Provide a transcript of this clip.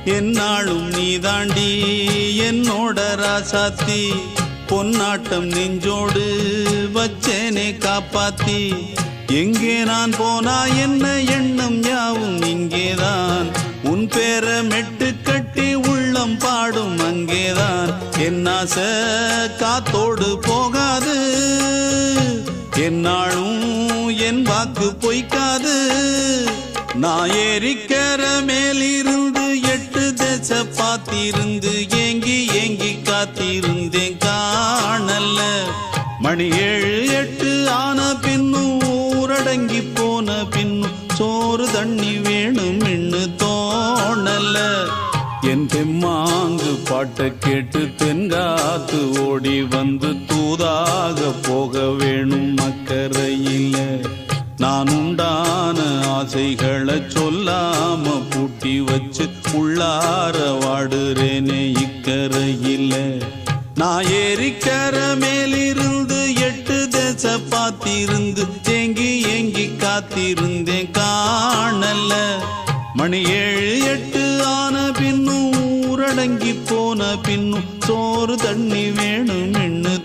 என்னாலும் நீதாண்டி என்னோட ராசாத்தி பொன்னாட்டம் நெஞ்சோடு வச்சேனே காப்பாத்தி எங்கே நான் போனா என்ன எண்ணம் யாவும் இங்கேதான் உன் பேர மெட்டு கட்டி உள்ளம் பாடும் அங்கேதான் என் ஆசை காத்தோடு போகாது என்னாலும் என் வாக்கு பொய்க்காது நான் ஏறிக்கிற மேலிருந்து 8 தேச பார்த்திருந்து ஏங்கி ஏங்கி காத்திருந்தேன் காணல மணி 7 8 ஆன பின்னும் ஊரடங்கி போன பின்னும் சோறு தண்ணி வேணும் இன்னு தோணல என் தெம்மாங்கு பாட்டை கேட்டு தென்காத்து ஓடி வந்து தூதாக போக வேணும் அக்கறையில நான் உண்டான ஆசைகளை சொல்லாம பூட்டி வச்சு உள்ளார வாடுறேனே இக்கரையில நான் ஏறிக்கிற மேலிருந்து 8 தேச பார்த்திருந்து ஏங்கி ஏங்கி காத்திருந்தேன் காணல மணி 7 8 ஆன பின்னும் ஊரடங்கி போன பின்னும் சோறு தண்ணி வேணும் இன்னு